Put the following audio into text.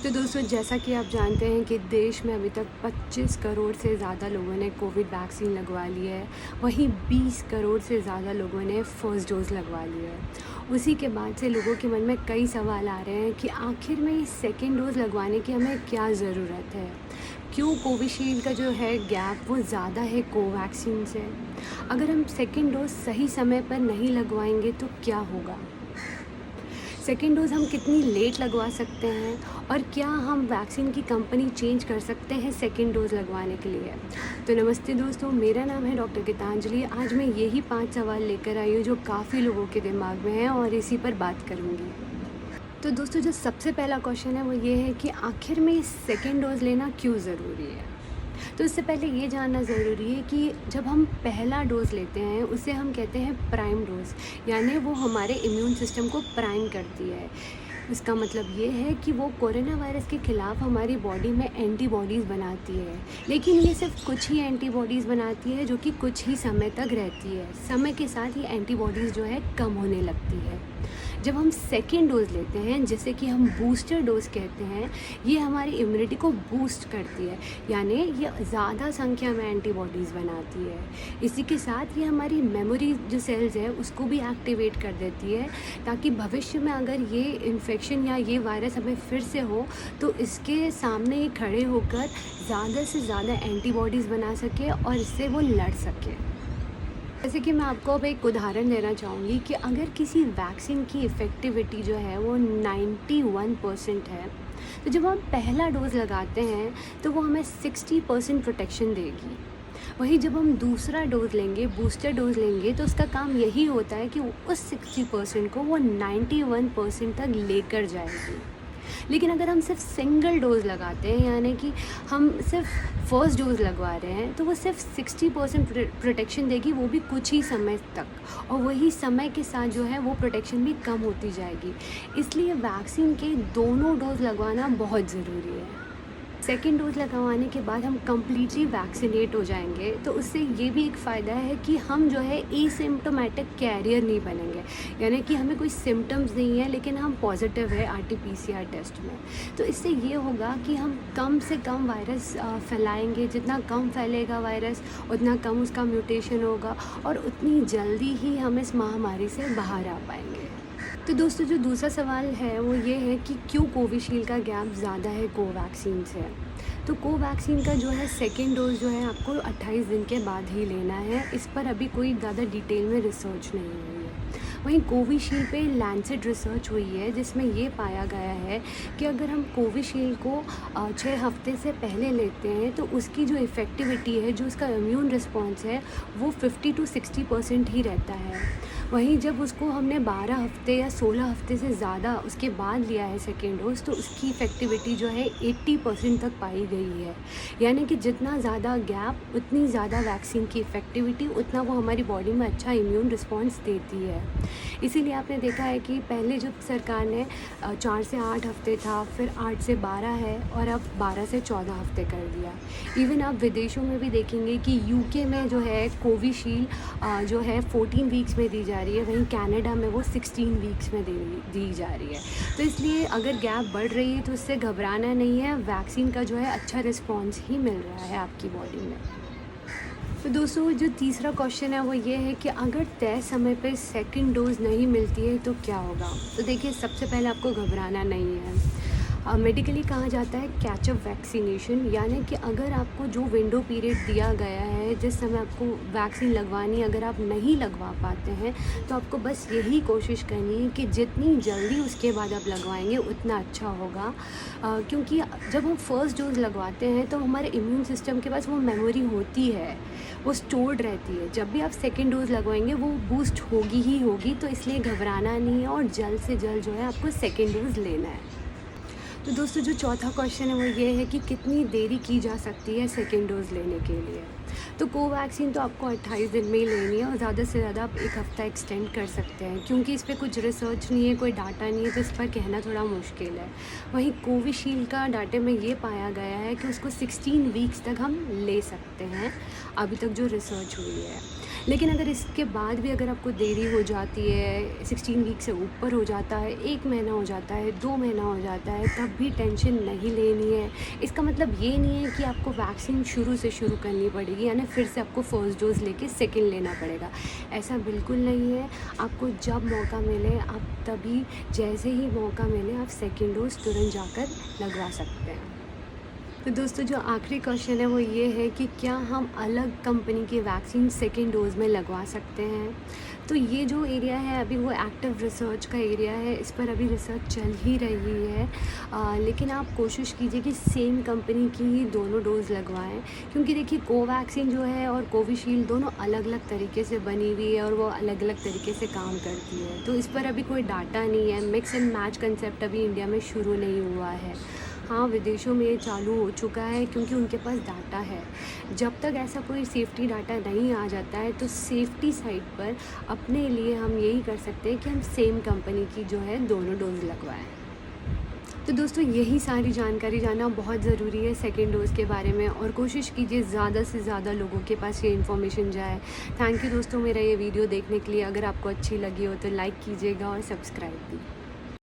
तो दोस्तों, जैसा कि आप जानते हैं कि देश में अभी तक 25 करोड़ से ज़्यादा लोगों ने कोविड वैक्सीन लगवा ली है। वहीं 20 करोड़ से ज़्यादा लोगों ने फर्स्ट डोज़ लगवा लिया है। उसी के बाद से लोगों के मन में कई सवाल आ रहे हैं कि आखिर में इस सेकेंड डोज़ लगवाने की हमें क्या ज़रूरत है। क्यों कोविशील्ड का जो है गैप वो ज़्यादा है कोवैक्सीन से। अगर हम सेकेंड डोज़ सही समय पर नहीं लगवाएंगे तो क्या होगा। सेकेंड डोज़ हम कितनी लेट लगवा सकते हैं और क्या हम वैक्सीन की कंपनी चेंज कर सकते हैं सेकेंड डोज़ लगवाने के लिए। तो नमस्ते दोस्तों, मेरा नाम है डॉक्टर गीतांजलि। आज मैं यही 5 सवाल लेकर आई हूँ जो काफ़ी लोगों के दिमाग में हैं और इसी पर बात करूँगी। तो दोस्तों, जो सबसे पहला क्वेश्चन है वो ये है कि आखिर में सेकेंड डोज़ लेना क्यों ज़रूरी है। तो इससे पहले ये जानना ज़रूरी है कि जब हम पहला डोज़ लेते हैं उसे हम कहते हैं प्राइम डोज़, यानी वो हमारे इम्यून सिस्टम को प्राइम करती है। इसका मतलब ये है कि वो कोरोना वायरस के ख़िलाफ़ हमारी बॉडी में एंटीबॉडीज़ बनाती है, लेकिन ये सिर्फ कुछ ही एंटीबॉडीज़ बनाती है जो कि कुछ ही समय तक रहती है। समय के साथ ये एंटीबॉडीज़ जो है कम होने लगती है। जब हम सेकेंड डोज़ लेते हैं, जिसे कि हम बूस्टर डोज़ कहते हैं, ये हमारी इम्यूनिटी को बूस्ट करती है, यानी ये ज़्यादा संख्या में एंटीबॉडीज़ बनाती है। इसी के साथ ये हमारी मेमोरी जो सेल्स है उसको भी एक्टिवेट कर देती है, ताकि भविष्य में अगर ये इन्फेक्शन या ये वायरस हमें फिर से हो तो इसके सामने ये खड़े होकर ज़्यादा से ज़्यादा एंटीबॉडीज़ बना सके और इससे वो लड़ सके। जैसे कि मैं आपको अब एक उदाहरण देना चाहूँगी कि अगर किसी वैक्सीन की इफ़ेक्टिविटी जो है वो 91% है, तो जब हम पहला डोज़ लगाते हैं तो वो हमें 60% प्रोटेक्शन देगी। वहीं जब हम दूसरा डोज़ लेंगे, बूस्टर डोज़ लेंगे, तो उसका काम यही होता है कि उस 60% को वो 91% तक लेकर जाएगी। लेकिन अगर हम सिर्फ सिंगल डोज़ लगाते हैं, यानी कि हम सिर्फ फर्स्ट डोज़ लगवा रहे हैं, तो वो सिर्फ 60% प्रोटेक्शन देगी, वो भी कुछ ही समय तक, और वही समय के साथ जो है वो प्रोटेक्शन भी कम होती जाएगी। इसलिए वैक्सीन के दोनों डोज़ लगवाना बहुत ज़रूरी है। सेकेंड डोज़ लगवाने के बाद हम कम्प्लीटली वैक्सीनेट हो जाएंगे, तो उससे ये भी एक फ़ायदा है कि हम जो है एसिम्प्टोमेटिक कैरियर नहीं बनेंगे, यानी कि हमें कोई सिम्टम्स नहीं है लेकिन हम पॉजिटिव है आरटी-पीसीआर टेस्ट में। तो इससे ये होगा कि हम कम से कम वायरस फैलाएंगे। जितना कम फैलेगा वायरस, उतना कम उसका म्यूटेशन होगा और उतनी जल्दी ही हम इस महामारी से बाहर आ पाएंगे। तो दोस्तों, जो दूसरा सवाल है वो ये है कि क्यों कोविशील्ड का गैप ज़्यादा है कोवैक्सीन से। तो कोवैक्सीन का जो है सेकेंड डोज़ जो है आपको 28 दिन के बाद ही लेना है। इस पर अभी कोई ज़्यादा डिटेल में रिसर्च नहीं हुई है। वहीं कोविशील्ड पे लैंसेट रिसर्च हुई है, जिसमें ये पाया गया है कि अगर हम कोविशील्ड को 6 हफ्ते से पहले लेते हैं तो उसकी जो इफ़ेक्टिविटी है, जो उसका इम्यून रिस्पॉन्स है, वो 50 to 60% ही रहता है। वहीं जब उसको हमने 12 हफ्ते या 16 हफ्ते से ज़्यादा उसके बाद लिया है सेकेंड डोज़, तो उसकी इफ़ेक्टिविटी जो है 80% तक पाई गई है। यानी कि जितना ज़्यादा गैप, उतनी ज़्यादा वैक्सीन की इफ़ेक्टिविटी, उतना वो हमारी बॉडी में अच्छा इम्यून रिस्पॉन्स देती है। इसीलिए आपने देखा है कि पहले जो सरकार ने 4 से 8 हफ्ते था, फिर 8 से 12 है और अब 12 से 14 हफ्ते कर दिया। इवन आप विदेशों में भी देखेंगे कि यूके में जो है कोविशील्ड जो है 14 वीक्स में दी जा रही है, वहीं कनाडा में वो 16 वीक्स में दी जा रही है। तो इसलिए अगर गैप बढ़ रही है तो उससे घबराना नहीं है, वैक्सीन का जो है अच्छा रिस्पॉन्स ही मिल रहा है आपकी बॉडी में। तो दोस्तों, जो तीसरा क्वेश्चन है वो ये है कि अगर तय समय पे सेकंड डोज़ नहीं मिलती है तो क्या होगा। तो देखिए, सबसे पहले आपको घबराना नहीं है। मेडिकली कहा जाता है कैचअप वैक्सीनेशन, यानी कि अगर आपको जो विंडो पीरियड दिया गया है, जिस समय आपको वैक्सीन लगवानी, अगर आप नहीं लगवा पाते हैं तो आपको बस यही कोशिश करनी है कि जितनी जल्दी उसके बाद आप लगवाएंगे उतना अच्छा होगा। क्योंकि जब हम फर्स्ट डोज़ लगवाते हैं तो हमारे इम्यून सिस्टम के पास वो मेमोरी होती है, वो स्टोर्ड रहती है। जब भी आप सेकेंड डोज़ लगवाएंगे वो बूस्ट होगी ही होगी, तो इसलिए घबराना नहीं है और जल्द से जल्द जो है आपको सेकेंड डोज़ लेना है। तो दोस्तों, जो चौथा क्वेश्चन है वो ये है कि कितनी देरी की जा सकती है सेकेंड डोज़ लेने के लिए। तो कोवैक्सीन तो आपको 28 दिन में ही लेनी है और ज़्यादा से ज़्यादा आप 1 हफ़्ता एक्सटेंड कर सकते हैं, क्योंकि इस पे कुछ रिसर्च नहीं है, कोई डाटा नहीं है, तो इस पर कहना थोड़ा मुश्किल है। वहीं कोविशील्ड का डाटे में ये पाया गया है कि उसको 16 वीक्स तक हम ले सकते हैं, अभी तक जो रिसर्च हुई है। लेकिन अगर इसके बाद भी अगर आपको देरी हो जाती है, 16 वीक से ऊपर हो जाता है, 1 महीना हो जाता है, 2 महीना हो जाता है, तब भी टेंशन नहीं लेनी है। इसका मतलब ये नहीं है कि आपको वैक्सीन शुरू से शुरू करनी पड़ेगी, यानी फिर से आपको फर्स्ट डोज़ लेके सेकंड लेना पड़ेगा। ऐसा बिल्कुल नहीं है। आपको जब मौका मिले आप तभी, जैसे ही मौका मिले आप सेकंड डोज़ तुरंत जाकर लगवा सकते हैं। तो दोस्तों जो आखिरी क्वेश्चन है वो ये है कि क्या हम अलग कंपनी की वैक्सीन सेकेंड डोज़ में लगवा सकते हैं? तो ये जो एरिया है अभी वो एक्टिव रिसर्च का एरिया है, इस पर अभी रिसर्च चल ही रही है। लेकिन आप कोशिश कीजिए कि सेम कंपनी की ही दोनों डोज़ लगवाएं, क्योंकि देखिए कोवैक्सीन जो है और कोविशील्ड दोनों अलग अलग तरीके से बनी हुई है और वो अलग अलग तरीके से काम करती है। तो इस पर अभी कोई डाटा नहीं है। मिक्स एंड मैच कंसेप्ट अभी इंडिया में शुरू नहीं हुआ है। हाँ, विदेशों में ये चालू हो चुका है क्योंकि उनके पास डाटा है। जब तक ऐसा कोई सेफ्टी डाटा नहीं आ जाता है तो सेफ्टी साइड पर अपने लिए हम यही कर सकते हैं कि हम सेम कंपनी की जो है दोनों डोज़ लगवाएं। तो दोस्तों यही सारी जानकारी जानना बहुत ज़रूरी है सेकेंड डोज़ के बारे में, और कोशिश कीजिए ज़्यादा से ज़्यादा लोगों के पास ये इन्फॉर्मेशन जाए। थैंक यू दोस्तों मेरा ये वीडियो देखने के लिए। अगर आपको अच्छी लगी हो तो लाइक कीजिएगा और सब्सक्राइब भी।